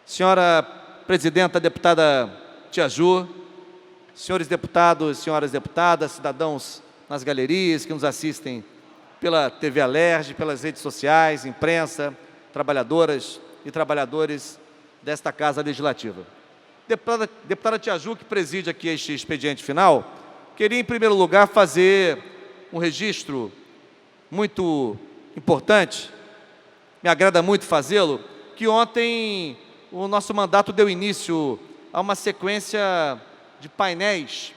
Senhora Presidenta, deputada Tia Ju, senhores deputados, senhoras deputadas, cidadãos nas galerias que nos assistem pela TV Alerj, pelas redes sociais, imprensa, trabalhadoras e trabalhadores desta Casa Legislativa. Deputada Tia Ju, que preside aqui este expediente final, queria, em primeiro lugar, fazer um registro muito importante, me agrada muito fazê-lo, que ontem o nosso mandato deu início a uma sequência de painéis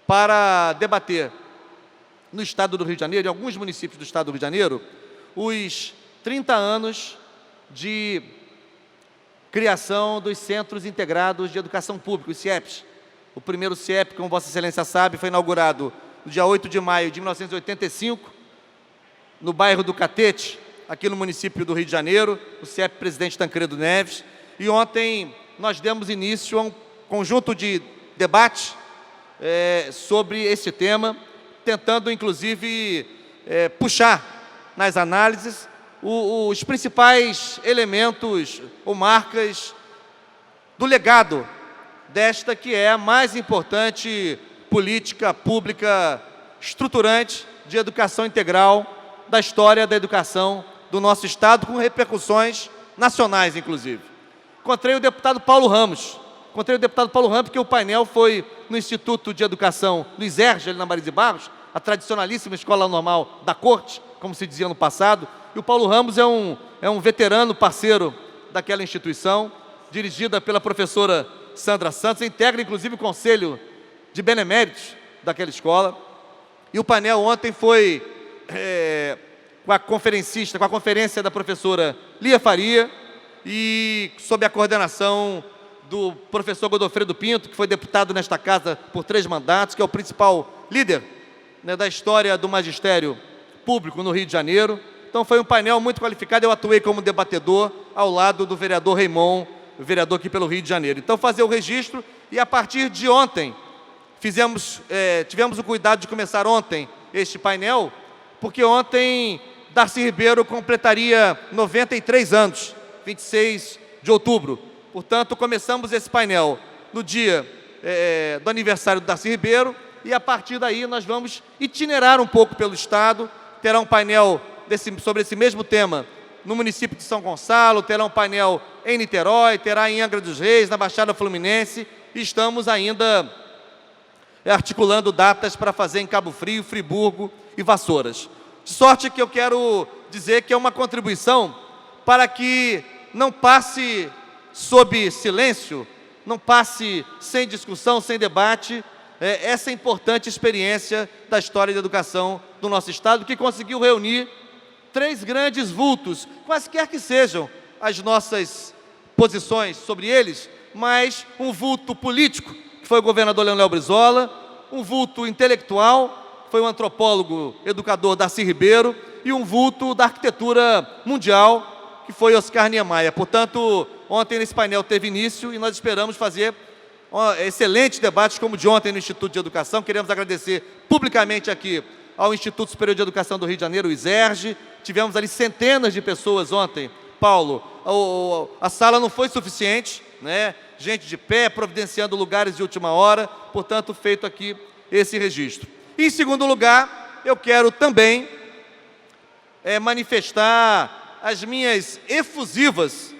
para debater no Estado do Rio de Janeiro, em alguns municípios do Estado do Rio de Janeiro, os 30 anos de criação dos Centros Integrados de Educação Pública, os CIEPs. O primeiro CIEP, como Vossa Excelência sabe, foi inaugurado no dia 8 de maio de 1985, no bairro do Catete, aqui no município do Rio de Janeiro, o CIEP Presidente Tancredo Neves. E ontem nós demos início a um conjunto de debates sobre esse tema, tentando, inclusive, puxar nas análises os principais elementos ou marcas do legado desta que é a mais importante política pública estruturante de educação integral da história da educação do nosso Estado, com repercussões nacionais, inclusive. Encontrei o deputado Paulo Ramos, porque o painel foi no Instituto de Educação Luiz Erge, ali na Marise Barros, a tradicionalíssima Escola Normal da Corte, como se dizia no passado, e o Paulo Ramos é um veterano parceiro daquela instituição, dirigida pela professora Sandra Santos, integra inclusive o Conselho de Beneméritos daquela escola. E o painel ontem foi com a conferência da professora Lia Faria e sob a coordenação do professor Godofredo Pinto, que foi deputado nesta casa por 3 mandatos, que é o principal líder, né, da história do magistério público no Rio de Janeiro. Então foi um painel muito qualificado, eu atuei como debatedor ao lado do vereador Raimon, vereador aqui pelo Rio de Janeiro. Então fazer o registro e a partir de ontem, tivemos o cuidado de começar ontem este painel, porque ontem Darcy Ribeiro completaria 93 anos, 26 de outubro. Portanto, começamos esse painel no dia do aniversário do Darcy Ribeiro e a partir daí nós vamos itinerar um pouco pelo Estado. Terá um painel sobre esse mesmo tema no município de São Gonçalo, terá um painel em Niterói, terá em Angra dos Reis, na Baixada Fluminense, e estamos ainda articulando datas para fazer em Cabo Frio, Friburgo e Vassouras. De sorte que eu quero dizer que é uma contribuição para que não passe sob silêncio, não passe sem discussão, sem debate, essa importante experiência da história da educação do nosso Estado, que conseguiu reunir 3 grandes vultos, quaisquer que sejam as nossas posições sobre eles, mas um vulto político, que foi o governador Leonel Brizola, um vulto intelectual, que foi o antropólogo, educador Darcy Ribeiro, e um vulto da arquitetura mundial, que foi Oscar Niemeyer. Portanto, ontem nesse painel teve início e nós esperamos fazer excelentes debates como o de ontem no Instituto de Educação. Queremos agradecer publicamente aqui ao Instituto Superior de Educação do Rio de Janeiro, o ISERJ. Tivemos ali centenas de pessoas ontem, Paulo. A sala não foi suficiente, né? Gente de pé, providenciando lugares de última hora, portanto, feito aqui esse registro. E, em segundo lugar, eu quero também manifestar as minhas efusivas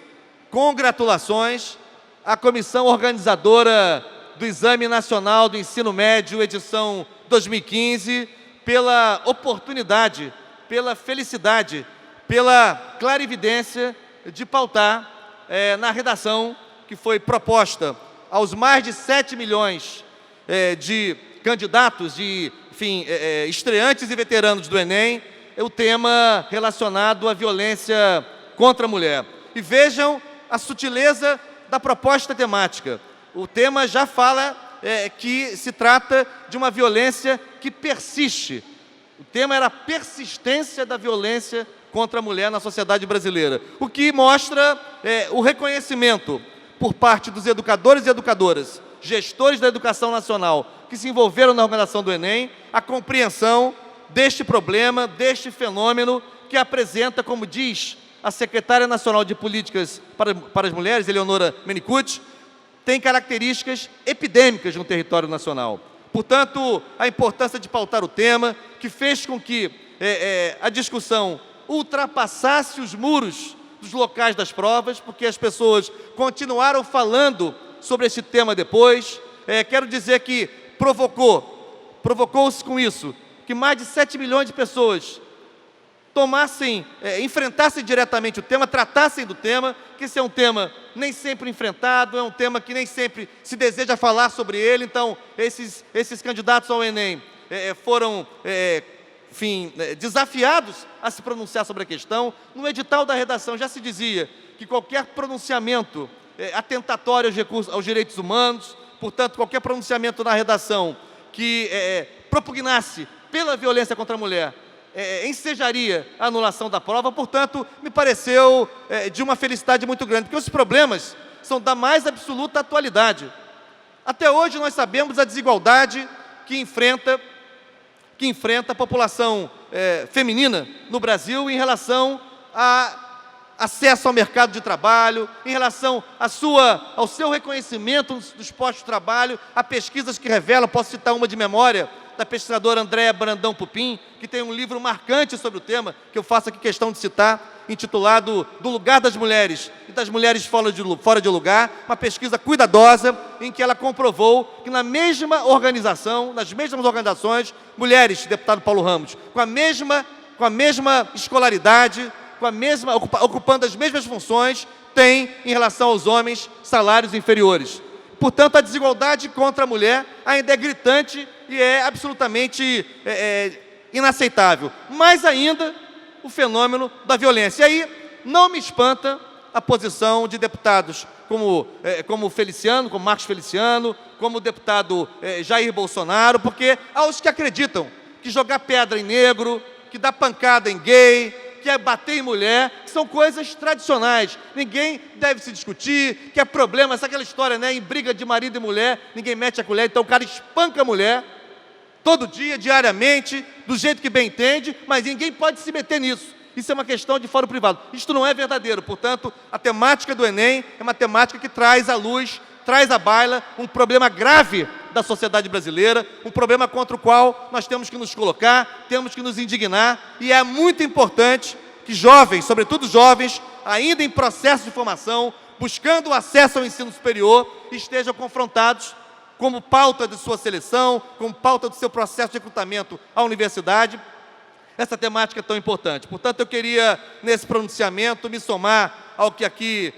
congratulações à comissão organizadora do Exame Nacional do Ensino Médio, edição 2015, pela oportunidade, pela felicidade, pela clarividência de pautar na redação que foi proposta aos mais de 7 milhões de candidatos, estreantes e veteranos do Enem, o tema relacionado à violência contra a mulher. E vejam a sutileza da proposta temática. O tema já fala que se trata de uma violência que persiste. O tema era a persistência da violência contra a mulher na sociedade brasileira, o que mostra o reconhecimento por parte dos educadores e educadoras, gestores da educação nacional, que se envolveram na organização do Enem, a compreensão deste problema, deste fenômeno que apresenta, como diz a secretária nacional de políticas para as mulheres, Eleonora Menicucci, tem características epidêmicas no território nacional. Portanto, a importância de pautar o tema, que fez com que a discussão ultrapassasse os muros dos locais das provas, porque as pessoas continuaram falando sobre esse tema depois. Quero dizer que provocou-se com isso, que mais de 7 milhões de pessoas enfrentassem diretamente o tema, tratassem do tema, que esse é um tema nem sempre enfrentado, é um tema que nem sempre se deseja falar sobre ele. Então, esses candidatos ao Enem foram, desafiados a se pronunciar sobre a questão. No edital da redação já se dizia que qualquer pronunciamento atentatório aos direitos humanos, portanto, qualquer pronunciamento na redação que propugnasse pela violência contra a mulher, ensejaria a anulação da prova. Portanto, me pareceu de uma felicidade muito grande, porque os problemas são da mais absoluta atualidade. Até hoje nós sabemos a desigualdade que enfrenta a população feminina no Brasil em relação a acesso ao mercado de trabalho, em relação ao seu reconhecimento dos postos de trabalho. Há pesquisas que revelam, posso citar uma de memória, da pesquisadora Andréa Brandão Pupim, que tem um livro marcante sobre o tema, que eu faço aqui questão de citar, intitulado Do Lugar das Mulheres e das Mulheres Fora de Lugar, uma pesquisa cuidadosa, em que ela comprovou que nas mesmas organizações, mulheres, deputado Paulo Ramos, com a mesma escolaridade, ocupando as mesmas funções, têm, em relação aos homens, salários inferiores. Portanto, a desigualdade contra a mulher ainda é gritante e é absolutamente inaceitável. Mais ainda, o fenômeno da violência. E aí, não me espanta a posição de deputados como Feliciano, como Marcos Feliciano, como o deputado Jair Bolsonaro, porque há os que acreditam que jogar pedra em negro, que dar pancada em gay, que é bater em mulher, são coisas tradicionais. Ninguém deve se discutir, que é problema, essa aquela história, né? Em briga de marido e mulher, ninguém mete a colher, então o cara espanca a mulher, todo dia, diariamente, do jeito que bem entende, mas ninguém pode se meter nisso. Isso é uma questão de fórum privado. Isto não é verdadeiro. Portanto, a temática do Enem é uma temática que traz à luz, traz à baila um problema grave da sociedade brasileira, um problema contra o qual nós temos que nos colocar, temos que nos indignar, e é muito importante que jovens, sobretudo jovens, ainda em processo de formação, buscando o acesso ao ensino superior, estejam confrontados como pauta de sua seleção, como pauta do seu processo de recrutamento à universidade, essa temática tão importante. Portanto, eu queria, nesse pronunciamento, me somar ao que aqui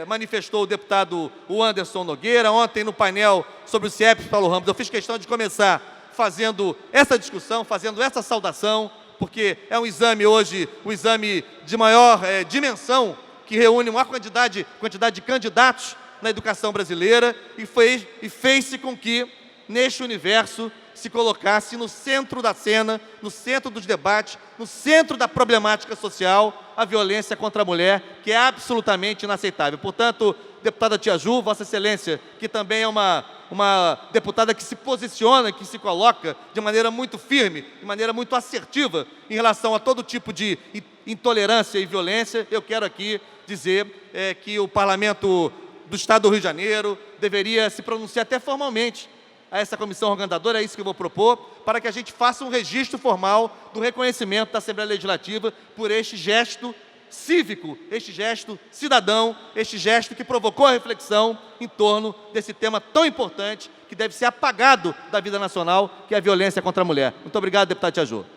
manifestou o deputado Anderson Nogueira. Ontem, no painel sobre o CIEP, Paulo Ramos, eu fiz questão de começar fazendo essa discussão, fazendo essa saudação, porque é um exame hoje, um exame de maior dimensão, que reúne uma quantidade de candidatos na educação brasileira, e fez-se com que, neste universo, se colocasse no centro da cena, no centro dos debates, no centro da problemática social, a violência contra a mulher, que é absolutamente inaceitável. Portanto, deputada Tia Ju, Vossa Excelência, que também é uma deputada que se posiciona, que se coloca de maneira muito firme, de maneira muito assertiva em relação a todo tipo de intolerância e violência, eu quero aqui dizer que o Parlamento do Estado do Rio de Janeiro deveria se pronunciar até formalmente a essa comissão organizadora, é isso que eu vou propor, para que a gente faça um registro formal do reconhecimento da Assembleia Legislativa por este gesto cívico, este gesto cidadão, este gesto que provocou a reflexão em torno desse tema tão importante, que deve ser apagado da vida nacional, que é a violência contra a mulher. Muito obrigado, deputado Tia Ju.